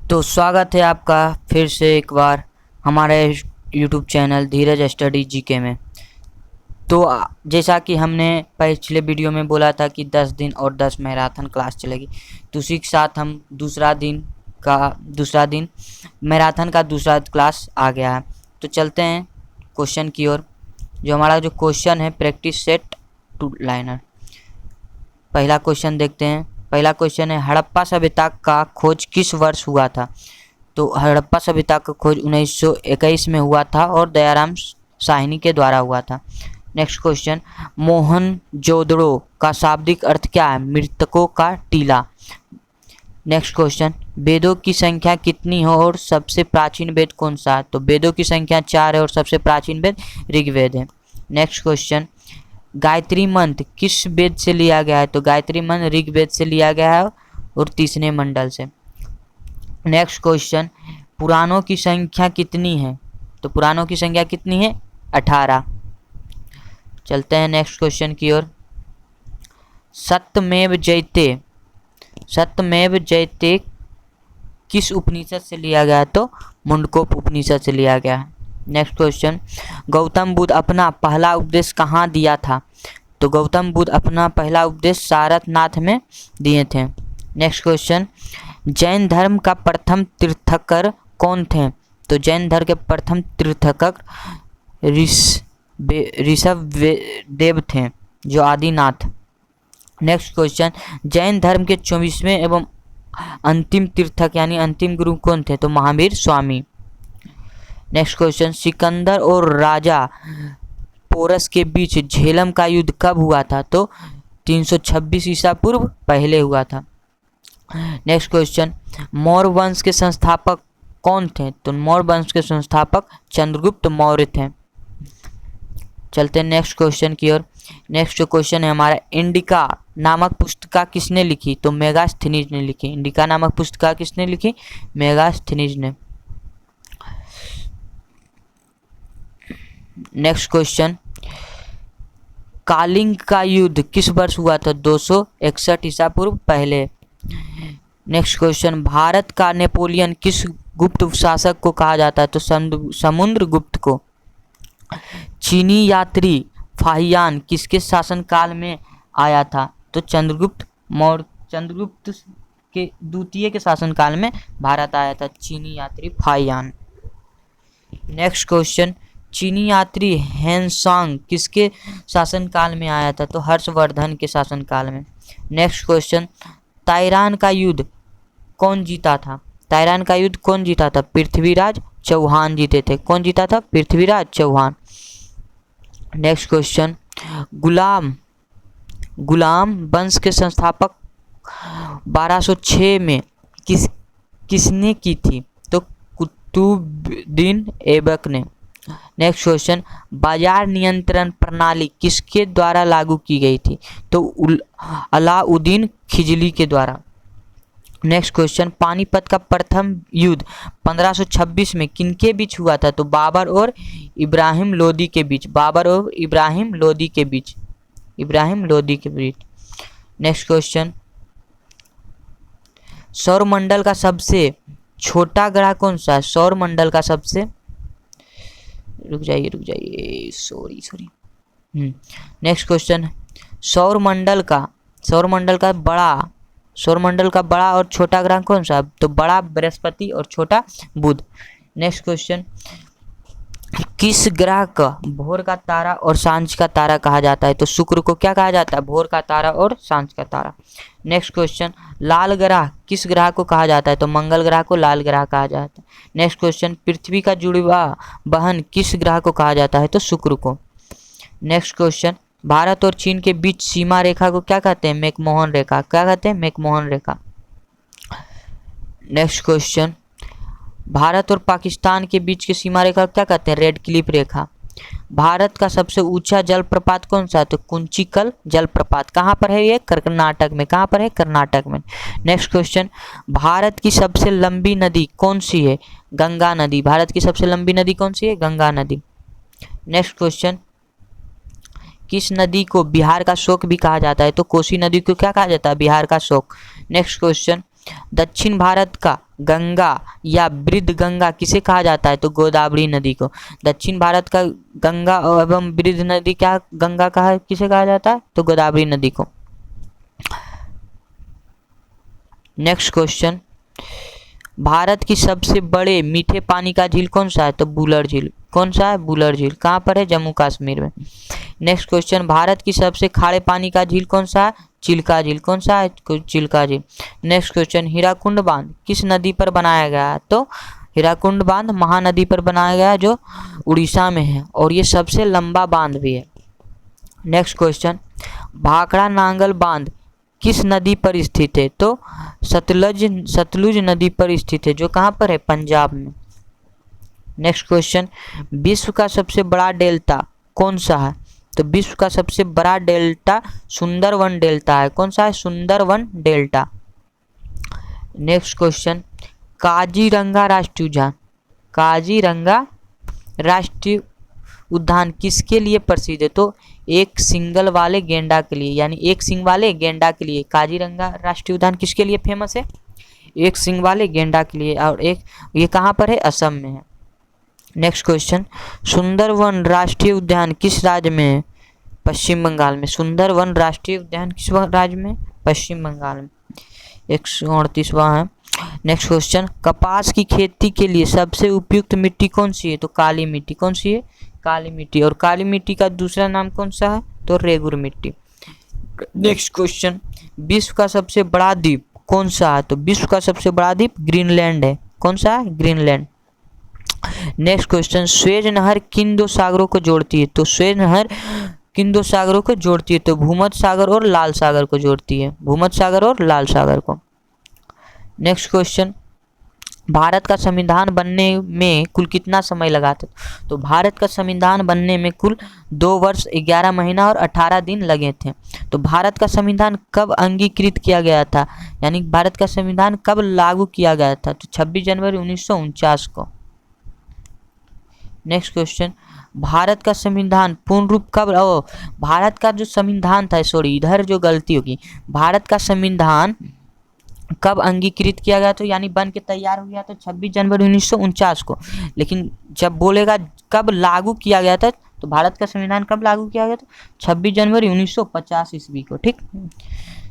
तो स्वागत है आपका फिर से एक बार हमारे YouTube चैनल धीरज स्टडी जीके में। तो जैसा कि हमने पिछले वीडियो में बोला था कि 10 दिन और 10 मैराथन क्लास चलेगी, तो उसी के साथ हम दूसरा दिन मैराथन का दूसरा क्लास आ गया है। तो चलते हैं क्वेश्चन की ओर। जो हमारा जो क्वेश्चन है प्रैक्टिस सेट 2 लाइनर। पहला क्वेश्चन देखते हैं। पहला क्वेश्चन है हड़प्पा सभ्यता का खोज किस वर्ष हुआ था। तो हड़प्पा सभ्यता का खोज 1921 में हुआ था और दयाराम साहनी के द्वारा हुआ था। नेक्स्ट क्वेश्चन, मोहनजोदड़ो का शाब्दिक अर्थ क्या है। मृतकों का टीला। नेक्स्ट क्वेश्चन, वेदों की संख्या कितनी है और सबसे प्राचीन वेद कौन सा है। तो वेदों की संख्या 4 है और सबसे प्राचीन वेद ऋग्वेद है। नेक्स्ट क्वेश्चन, गायत्री मंत्र किस वेद से लिया गया है। तो गायत्री मंत्र ऋग्वेद से लिया गया है और तीसरे मंडल से। नेक्स्ट क्वेश्चन, पुराणों की संख्या कितनी है। तो पुराणों की संख्या कितनी है, 18। चलते हैं नेक्स्ट क्वेश्चन की ओर। सत्यमेव जयते किस उपनिषद से लिया गया है। तो मुंडकोप उपनिषद से लिया गया है। नेक्स्ट क्वेश्चन, गौतम बुद्ध अपना पहला उपदेश कहाँ दिया था। तो गौतम बुद्ध अपना पहला उपदेश सारनाथ में दिए थे। नेक्स्ट क्वेश्चन, जैन धर्म का प्रथम तीर्थंकर कौन थे। तो जैन धर्म के प्रथम तीर्थंकर ऋषभदेव थे, जो आदिनाथ। नेक्स्ट क्वेश्चन, जैन धर्म के 24वें एवं अंतिम तीर्थक यानी अंतिम गुरु कौन थे। तो महावीर स्वामी। नेक्स्ट क्वेश्चन, सिकंदर और राजा पोरस के बीच झेलम का युद्ध कब हुआ था। तो 326 ईसा पूर्व पहले हुआ था। नेक्स्ट क्वेश्चन, मौर्य वंश के संस्थापक कौन थे। तो मौर्य वंश के संस्थापक चंद्रगुप्त मौर्य थे। चलते हैं नेक्स्ट क्वेश्चन की ओर। नेक्स्ट जो क्वेश्चन है हमारा, इंडिका नामक पुस्तिका किसने लिखी। तो मेगास्थनीज ने लिखी। इंडिका नामक पुस्तिका किसने लिखी, मेगास्थनीज ने। नेक्स्ट क्वेश्चन, कालिंग का युद्ध किस वर्ष हुआ था। 261 ईसा पूर्व पहले। नेक्स्ट क्वेश्चन, भारत का नेपोलियन किस गुप्त शासक को कहा जाता है। तो समुद्रगुप्त को। चीनी यात्री फाहियान किसके शासनकाल में आया था। तो चंद्रगुप्त के द्वितीय के शासनकाल में भारत आया था चीनी यात्री फाहियान। नेक्स्ट क्वेश्चन, चीनी यात्री हेनसांग किसके शासनकाल में आया था। तो हर्षवर्धन के शासनकाल में। नेक्स्ट क्वेश्चन, ताइरान का युद्ध कौन जीता था। ताइरान का युद्ध कौन जीता था, पृथ्वीराज चौहान जीते थे। कौन जीता था, पृथ्वीराज चौहान। नेक्स्ट क्वेश्चन, गुलाम वंश के संस्थापक 1206 में किसने की थी। तो कुतुबुद्दीन ऐबक ने। नेक्स्ट क्वेश्चन, बाजार नियंत्रण प्रणाली किसके द्वारा लागू की गई थी। तो अलाउद्दीन खिलजी के द्वारा। नेक्स्ट क्वेश्चन, पानीपत का प्रथम युद्ध 1526 में किनके बीच हुआ था। तो बाबर और इब्राहिम लोदी के बीच। बाबर और इब्राहिम लोदी के बीच। नेक्स्ट क्वेश्चन, सौरमंडल का सबसे छोटा ग्रह कौन सा है। सौरमंडल का सबसे रुक जाइए सॉरी। नेक्स्ट क्वेश्चन, सौरमंडल का बड़ा और छोटा ग्रह कौन सा। तो बड़ा बृहस्पति और छोटा बुध। नेक्स्ट क्वेश्चन, किस ग्रह का भोर का तारा और सांझ का तारा कहा जाता है। तो शुक्र को क्या कहा जाता है, भोर का तारा और सांझ का तारा। नेक्स्ट क्वेश्चन, लाल ग्रह किस ग्रह को कहा जाता है। तो मंगल ग्रह को लाल ग्रह कहा जाता है। नेक्स्ट क्वेश्चन, पृथ्वी का जुड़वा बहन किस ग्रह को कहा जाता है। तो शुक्र को। नेक्स्ट क्वेश्चन, भारत और चीन के बीच सीमा रेखा को क्या कहते हैं, मैकमोहन रेखा। क्या कहते हैं, मैकमोहन रेखा। नेक्स्ट क्वेश्चन, भारत और पाकिस्तान के बीच की सीमा रेखा क्या कहते हैं, रेड क्लिफ रेखा। भारत का सबसे ऊंचा जलप्रपात कौन सा है। तो कुंचिकल जलप्रपात। कहाँ पर है ये, कर्नाटक में। कहाँ पर है, कर्नाटक में। नेक्स्ट क्वेश्चन, भारत की सबसे लंबी नदी कौन सी है, गंगा नदी। भारत की सबसे लंबी नदी कौन सी है, गंगा नदी। नेक्स्ट क्वेश्चन, किस नदी को बिहार का शोक भी कहा जाता है। तो कोसी नदी को क्या कहा जाता है, बिहार का शोक। नेक्स्ट क्वेश्चन, दक्षिण भारत का गंगा या वृद्ध गंगा किसे कहा जाता है? तो गोदावरी नदी को। दक्षिण भारत का गंगा एवं वृद्ध नदी क्या गंगा किसे कहा जाता है? तो गोदावरी नदी को। नेक्स्ट क्वेश्चन, भारत की सबसे बड़े मीठे पानी का झील कौन सा है? तो बुलर झील। कौन सा है? बुलर झील। कहाँ पर है? जम्मू कश्मीर में। नेक्स्ट क्वेश्चन, भारत की सबसे खारे पानी का झील कौन सा है? चिल्का झील। कौन सा है? चिल्का झील। नेक्स्ट क्वेश्चन, हीराकुंड बांध किस नदी पर बनाया गया है? तो हीराकुंड बांध महानदी पर बनाया गया है, जो उड़ीसा में है, और ये सबसे लंबा बांध भी है। नेक्स्ट क्वेश्चन, भाखड़ा नांगल बांध किस नदी पर स्थित है? तो सतलुज नदी पर स्थित है, जो कहाँ पर है? पंजाब में। नेक्स्ट क्वेश्चन, विश्व का सबसे बड़ा डेल्टा कौन सा है? तो विश्व का सबसे बड़ा डेल्टा सुंदरवन डेल्टा है। कौन सा है? Sundarban delta. Next question, Kaziranga राष्ट्रीय उद्यान, काजीरंगा राष्ट्रीय उद्यान किसके लिए प्रसिद्ध है? तो एक सिंगल वाले गेंडा के लिए, यानी एक सिंग वाले गेंडा के लिए काजीरंगा राष्ट्रीय उद्यान किसके लिए फेमस है? एक सिंग वाले गेंडा के लिए। और एक ये कहाँ पर है? असम में है। नेक्स्ट क्वेश्चन, सुंदरवन राष्ट्रीय उद्यान किस राज्य में है? पश्चिम बंगाल में। सुंदरवन राष्ट्रीय उद्यान किस राज्य में? पश्चिम बंगाल में। 138वां है। नेक्स्ट क्वेश्चन, कपास की खेती के लिए सबसे उपयुक्त मिट्टी कौन सी है? तो काली मिट्टी। कौन सी है? काली मिट्टी। और काली मिट्टी का दूसरा नाम कौन सा है? तो रेगुर मिट्टी। नेक्स्ट क्वेश्चन, विश्व का सबसे बड़ा द्वीप कौन सा है? तो विश्व का सबसे बड़ा द्वीप ग्रीनलैंड है। कौन सा है? ग्रीनलैंड। नेक्स्ट क्वेश्चन, स्वेज नहर किन दो सागरों को जोड़ती है? तो स्वेज नहर किन दो सागरों को जोड़ती है? तो भूमध्य सागर और लाल सागर को जोड़ती है। भूमध्य सागर और लाल सागर को। नेक्स्ट क्वेश्चन, भारत का संविधान बनने में कुल कितना समय लगा था? तो भारत का संविधान बनने में कुल 2 वर्ष 11 महीना और 18 दिन लगे थे। तो भारत का संविधान कब अंगीकृत किया गया था, यानी भारत का संविधान कब लागू किया गया था? तो 26 जनवरी 1949 को। नेक्स्ट क्वेश्चन, भारत का संविधान पूर्ण रूप कब भारत का जो संविधान था, सॉरी इधर जो गलती होगी, भारत का संविधान कब अंगीकृत किया गया? तो यानी बन के तैयार हो गया तो 26 जनवरी 1949 को। लेकिन जब बोलेगा कब लागू किया गया था, तो भारत का संविधान कब लागू किया गया था? 26 जनवरी 1950 ईस्वी को। ठीक।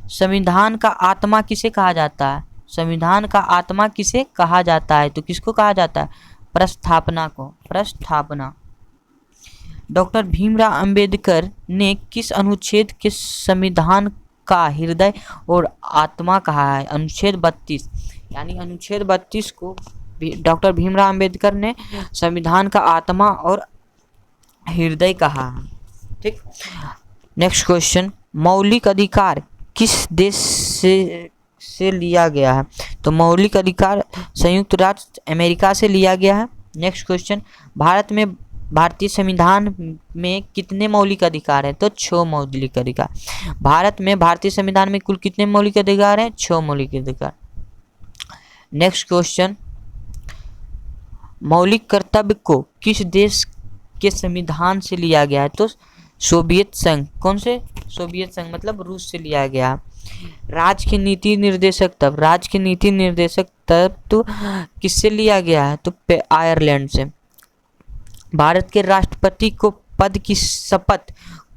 संविधान का आत्मा किसे कहा जाता है? संविधान का आत्मा किसे कहा जाता है? तो किसको कहा जाता है? प्रस्थापना को। प्रस्थापना। डॉक्टर भीमराव अंबेडकर ने किस अनुच्छेद के संविधान का हृदय और आत्मा कहा है? अनुच्छेद 32, यानी अनुच्छेद 32 को डॉक्टर भीमराव अंबेडकर ने संविधान का आत्मा और हृदय कहा है। ठीक। नेक्स्ट क्वेश्चन, मौलिक अधिकार किस देश से लिया गया है? तो मौलिक अधिकार संयुक्त राष्ट्र अमेरिका से लिया गया है। नेक्स्ट क्वेश्चन, भारतीय संविधान में कितने मौलिक अधिकार हैं? तो 6 मौलिक अधिकार। भारत में भारतीय संविधान में कुल कितने मौलिक अधिकार हैं? 6 मौलिक अधिकार। नेक्स्ट क्वेश्चन, मौलिक कर्तव्य को किस देश के संविधान से लिया गया है? तो सोवियत संघ। कौन से? सोवियत संघ, मतलब रूस से लिया गया। राज्य के नीति निर्देशक तत्व, राज्य के नीति निर्देशक तत्व किससे लिया गया है? तो आयरलैंड से। भारत के राष्ट्रपति को पद की शपथ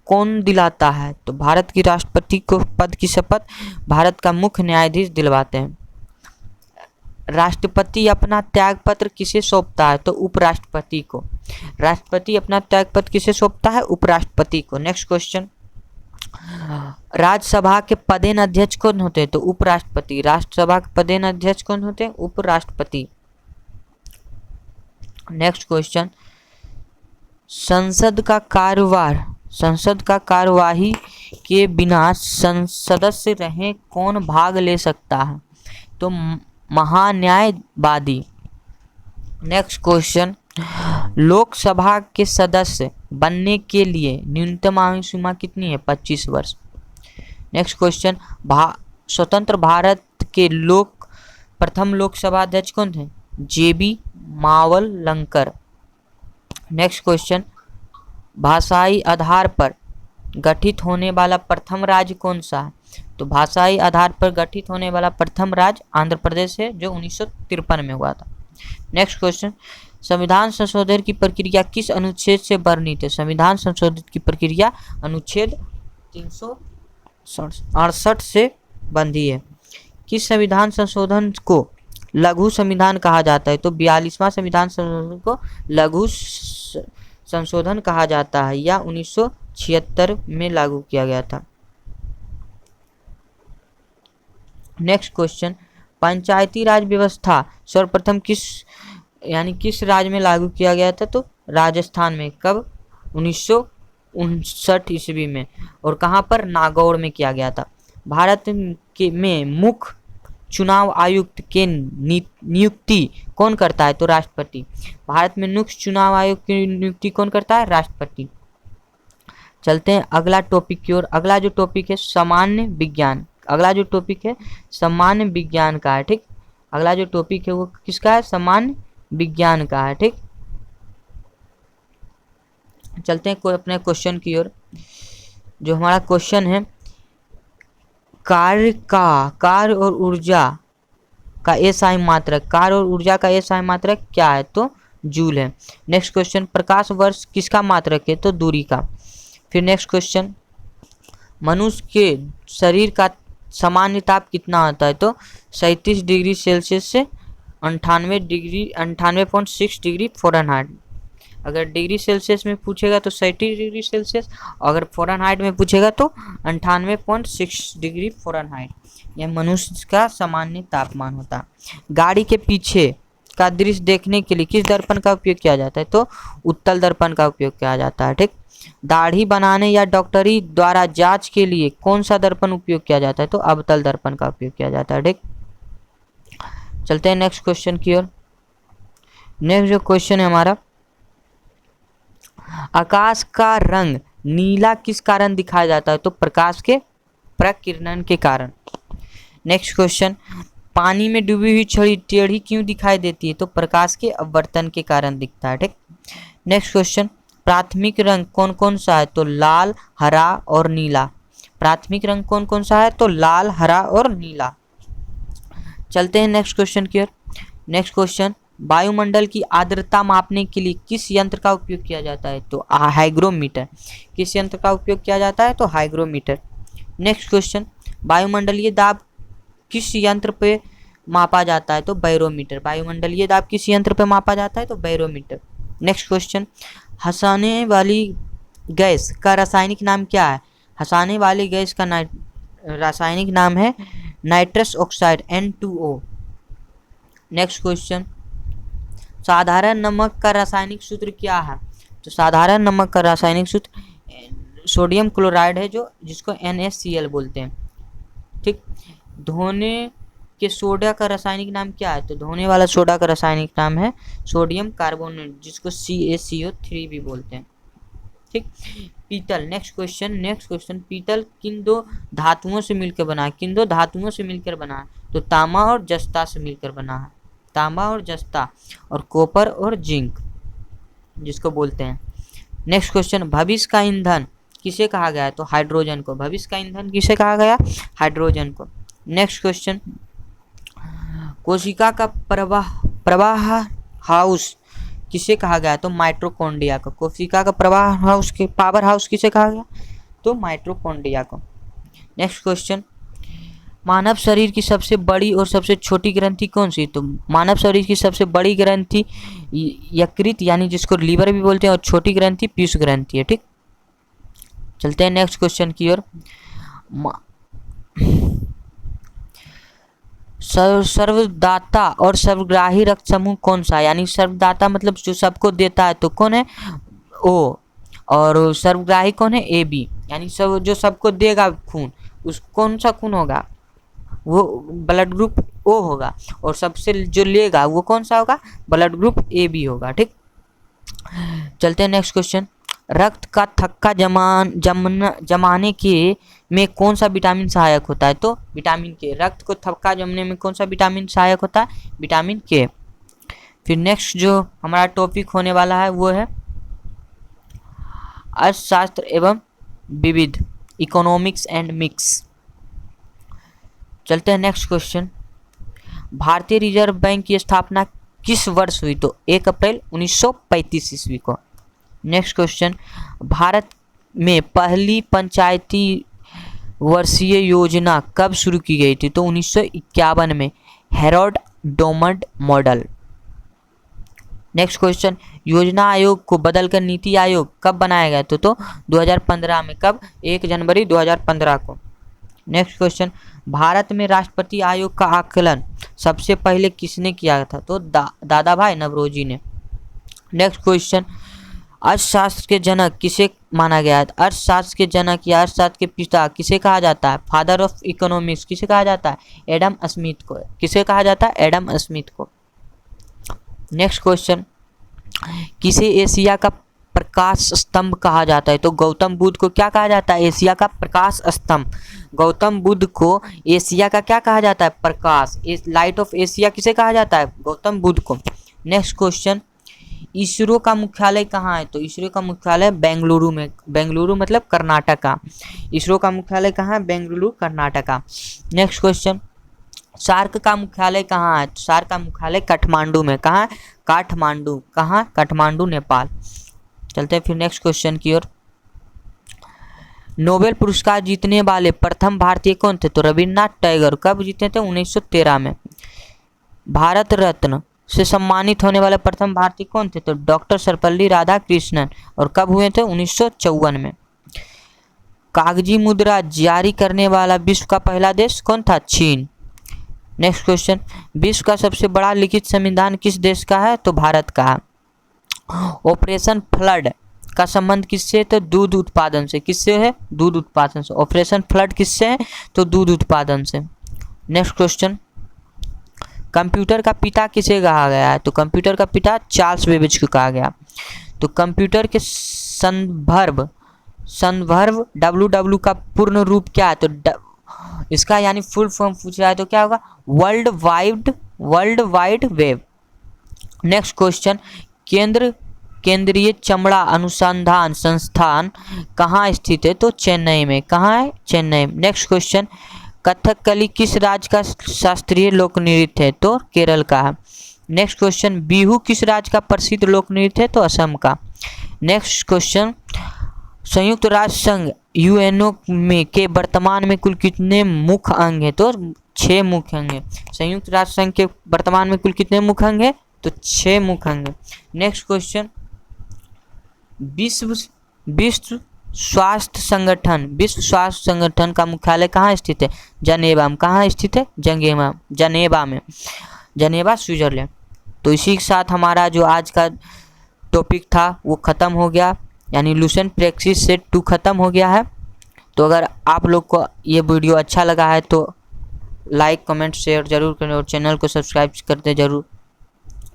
कौन दिलाता है? तो भारत की राष्ट्रपति को पद की शपथ भारत का मुख्य न्यायाधीश दिलवाते हैं। राष्ट्रपति अपना त्यागपत्र किसे सौंपता है? तो उपराष्ट्रपति को। राष्ट्रपति अपना त्यागपत्र किसे सौंपता है? उपराष्ट्रपति को। नेक्स्ट क्वेश्चन, राज्यसभा के पदेन अध्यक्ष कौन होते हैं? तो उपराष्ट्रपति। राज्यसभा के पदेन अध्यक्ष कौन होते हैं? उपराष्ट्रपति। नेक्स्ट क्वेश्चन, संसद का कार्यवाही के बिना सदस्य रहे कौन भाग ले सकता है? तो महान्यायवादी। नेक्स्ट क्वेश्चन, लोकसभा के सदस्य बनने के लिए न्यूनतम आयु सीमा कितनी है? 25 वर्ष। नेक्स्ट क्वेश्चन, स्वतंत्र भारत के प्रथम लोकसभा अध्यक्ष कौन थे? JB मावलंकर। नेक्स्ट क्वेश्चन, भाषाई आधार पर गठित होने वाला प्रथम राज्य कौन सा है? तो भाषाई आधार पर गठित होने वाला प्रथम राज्य आंध्र प्रदेश है, जो 1953 में हुआ था। नेक्स्ट क्वेश्चन, संविधान संशोधन की प्रक्रिया किस अनुच्छेद से वर्णित है? संविधान संशोधन की प्रक्रिया अनुच्छेद 368 से बंधी है। किस संविधान संशोधन को लघु संविधान कहा जाता है? तो 42वां संविधान संशोधन को लघु संशोधन कहा जाता है, या 1976 में लागू किया गया था। नेक्स्ट क्वेश्चन, पंचायती राज व्यवस्था सर्वप्रथम किस राज्य में लागू किया गया था? तो राजस्थान में। कब? 1959 ईस्वी में। और कहाँ पर? नागौर में किया गया था। भारत में मुख्य चुनाव आयुक्त के नियुक्ति कौन करता है? तो राष्ट्रपति। भारत में मुख्य चुनाव आयुक्त की नियुक्ति कौन करता है? राष्ट्रपति। चलते हैं अगला टॉपिक की ओर। अगला जो टॉपिक है सामान्य विज्ञान। अगला जो टॉपिक है सामान्य विज्ञान का है, ठीक। अगला जो टॉपिक है वो किसका है? सामान्य विज्ञान का है, ठीक। चलते हैं अपने क्वेश्चन की ओर। जो हमारा क्वेश्चन है, कार्य और ऊर्जा का एसआई मात्रक, कार्य और ऊर्जा का एसआई मात्रक क्या है? तो जूल है। नेक्स्ट क्वेश्चन, प्रकाश वर्ष किसका मात्रक है? तो दूरी का। फिर नेक्स्ट क्वेश्चन, मनुष्य के शरीर का सामान्य ताप कितना होता है? तो 37 डिग्री सेल्सियस से 98.6 डिग्री फ़ारेनहाइट। अगर डिग्री सेल्सियस में पूछेगा तो 37 डिग्री सेल्सियस, अगर फ़ारेनहाइट में पूछेगा तो 98.6 डिग्री फ़ारेनहाइट। यह मनुष्य का सामान्य तापमान होता है। गाड़ी के पीछे का दृश्य देखने के लिए किस दर्पण का उपयोग किया जाता है? तो उत्तल दर्पण का उपयोग किया जाता है, ठीक। दाढ़ी बनाने या डॉक्टरी द्वारा जांच के लिए कौन सा दर्पण उपयोग किया जाता है? तो अवतल दर्पण का उपयोग किया जाता है, ठीक। चलते हैं नेक्स्ट क्वेश्चन की ओर। नेक्स्ट जो क्वेश्चन है हमारा, आकाश का रंग नीला किस कारण दिखाया जाता है? तो प्रकाश के प्रकिरणन के कारण। नेक्स्ट क्वेश्चन, पानी में डूबी हुई छड़ी टेढ़ी क्यों दिखाई देती है? तो प्रकाश के अपवर्तन के कारण दिखता है, ठीक। नेक्स्ट क्वेश्चन, प्राथमिक रंग कौन कौन सा है? तो लाल, हरा और नीला। प्राथमिक रंग कौन कौन सा है? तो लाल, हरा और नीला। चलते हैं नेक्स्ट क्वेश्चन की ओर। नेक्स्ट क्वेश्चन, वायुमंडल की आर्द्रता मापने के लिए किस यंत्र का उपयोग किया जाता है? तो हाइग्रोमीटर। किस यंत्र का उपयोग किया जाता है? तो हाइग्रोमीटर। नेक्स्ट क्वेश्चन, वायुमंडलीय दाब किस यंत्र पे मापा जाता है? तो बैरोमीटर। वायुमंडलीय दाब किस यंत्र पे मापा जाता है? तो बैरोमीटर। नेक्स्ट क्वेश्चन, हंसाने वाली गैस का रासायनिक नाम क्या है? हंसाने वाली गैस का रासायनिक नाम है nitrous oxide, N2O। Next question, साधारण नमक का रासायनिक सूत्र क्या है? तो साधारण नमक का रासायनिक सूत्र सोडियम क्लोराइड है, जिसको NaCl बोलते हैं, ठीक। धोने के सोडा का रासायनिक नाम क्या है? तो धोने वाला सोडा का रासायनिक नाम है सोडियम कार्बोनेट, जिसको CaCO3 भी बोलते हैं, ठीक। पीतल। नेक्स्ट क्वेश्चन, पीतल किन दो धातुओं से मिलकर बना है? किन दो धातुओं से मिलकर बना है? तो तांबा और जस्ता से मिलकर बना है। तांबा और जस्ता, और कॉपर और जिंक, जिसको बोलते हैं। नेक्स्ट क्वेश्चन, भविष्य का ईंधन किसे कहा गया है? तो हाइड्रोजन को। भविष्य का ईंधन किसे कहा गया? हाइड्रोजन को। नेक्स्ट क्वेश्चन, कोशिका का प्रवाह हाउस किसे कहा गया? तो माइटोकॉन्ड्रिया को। कोशिका का प्रवाह हाउस के पावर हाउस किसे कहा गया? तो माइटोकॉन्ड्रिया को। नेक्स्ट क्वेश्चन, मानव शरीर की सबसे बड़ी और सबसे छोटी ग्रंथि कौन सी? तो मानव शरीर की सबसे बड़ी ग्रंथि यकृत, यानी जिसको लीवर भी बोलते हैं, और छोटी ग्रंथि पीयूष ग्रंथि है, ठीक। चलते हैं नेक्स्ट क्वेश्चन की ओर। सर्वदाता और सर्वग्राही रक्त समूह कौन सा है? यानी सर्वदाता मतलब जो सबको देता है, तो कौन है? O। और सर्वग्राही कौन है? AB। यानी सब जो सबको देगा खून, उस कौन सा खून होगा? वो ब्लड ग्रुप O होगा। और सबसे जो लेगा वो कौन सा होगा? ब्लड ग्रुप AB होगा, ठीक। चलते हैं नेक्स्ट क्वेश्चन, रक्त का थक्का जमाने के में कौन सा विटामिन सहायक होता है? तो विटामिन के। रक्त को थक्का जमने में कौन सा विटामिन सहायक होता है? विटामिन के। फिर नेक्स्ट जो हमारा टॉपिक होने वाला है वो है अर्थशास्त्र एवं विविध, इकोनॉमिक्स एंड मिक्स। चलते हैं नेक्स्ट क्वेश्चन। भारतीय रिजर्व बैंक की स्थापना किस वर्ष हुई? तो 1 अप्रैल 1935 ईस्वी को। नेक्स्ट क्वेश्चन, भारत में पहली पंचायती वर्षीय योजना कब शुरू की गई थी? तो 1951 में, हैरोल्ड डोमंड मॉडल। नेक्स्ट क्वेश्चन, योजना आयोग को बदलकर नीति आयोग कब बनाया गया? तो 2015 में। कब? 1 जनवरी 2015 को। नेक्स्ट क्वेश्चन, भारत में राष्ट्रपति आयोग का आकलन सबसे पहले किसने किया था? तो दादा भाई नवरोजी ने। नेक्स्ट क्वेश्चन, अर्थशास्त्र के जनक किसे माना गया है? अर्थशास्त्र के जनक या अर्थशास्त्र के पिता किसे कहा जाता है? फादर ऑफ इकोनॉमिक्स किसे कहा जाता है? एडम स्मिथ को। किसे कहा जाता है? एडम स्मिथ को। नेक्स्ट क्वेश्चन, किसे एशिया का प्रकाश स्तंभ कहा जाता है? तो गौतम बुद्ध को क्या कहा जाता है? एशिया का प्रकाश स्तंभ। गौतम बुद्ध को एशिया का क्या कहा जाता है? प्रकाश। लाइट ऑफ एशिया किसे कहा जाता है? गौतम बुद्ध को। नेक्स्ट क्वेश्चन, इसरो का मुख्यालय कहाँ है? तो इसरो का मुख्यालय बेंगलुरु में। बेंगलुरु मतलब कर्नाटका। इसरो का मुख्यालय कहाँ है? Bengaluru, Karnataka. Next question, SAARC का मुख्यालय कहाँ है? सार्क का मुख्यालय काठमांडू में। कहाँ? काठमांडू। कहाँ? काठमांडू, नेपाल। चलते हैं फिर नेक्स्ट क्वेश्चन की ओर। नोबेल पुरस्कार जीतने वाले प्रथम भारतीय कौन थे? तो रविन्द्रनाथ टैगोर। कब जीते थे? 1913 में। भारत रत्न से सम्मानित होने वाले प्रथम भारतीय कौन थे? तो डॉक्टर सर्वपल्ली राधाकृष्णन। और कब हुए थे? 1954 में। कागजी मुद्रा जारी करने वाला विश्व का पहला देश कौन था? चीन। नेक्स्ट क्वेश्चन, विश्व का सबसे बड़ा लिखित संविधान किस देश का है? तो भारत का है। ऑपरेशन फ्लड का संबंध किससे? तो दूध उत्पादन से। किससे है? दूध उत्पादन से। ऑपरेशन फ्लड किससे है? तो दूध उत्पादन से। नेक्स्ट क्वेश्चन, कंप्यूटर का पिता किसे कहा गया है? तो कंप्यूटर का पिता चार्ल्स बेबेज को कहा गया। तो कंप्यूटर के संदर्भ WW का पूर्ण रूप क्या है? तो इसका यानी फुल फॉर्म पूछा है तो क्या होगा? World wide web. Next question, केंद्रीय चमड़ा अनुसंधान संस्थान कहाँ स्थित है? तो चेन्नई में। कहाँ है? चेन्नई। नेक्स्ट क्वेश्चन, कथकली किस राज्य का शास्त्रीय लोक नृत्य है? तो केरल का है। नेक्स्ट क्वेश्चन, बिहू किस राज्य का प्रसिद्ध लोक नृत्य है? तो असम का। नेक्स्ट क्वेश्चन, संयुक्त राष्ट्र संघ यूएनओ में के वर्तमान में कुल कितने मुख्य अंग हैं? तो 6 मुख्य अंग हैं। संयुक्त राष्ट्र संघ के वर्तमान में कुल कितने मुख्य अंग हैं? तो 6 मुख्य अंग हैं। नेक्स्ट क्वेश्चन, विश्व स्वास्थ्य संगठन का मुख्यालय कहाँ स्थित है? जनेवा में। कहाँ स्थित है? जनेवा में। जनेवा, स्विट्जरलैंड। तो इसी के साथ हमारा जो आज का टॉपिक था वो ख़त्म हो गया, यानी लुसेंट प्रैक्टिस सेट 2 ख़त्म हो गया है। तो अगर आप लोग को ये वीडियो अच्छा लगा है तो लाइक, कमेंट, शेयर जरूर करें और चैनल को सब्सक्राइब करते जरूर।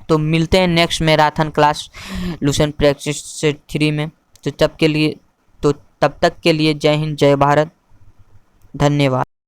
तो मिलते हैं next marathon class Lucent practice set 3 में। तो तब तक के लिए जय हिंद, जय भारत, धन्यवाद।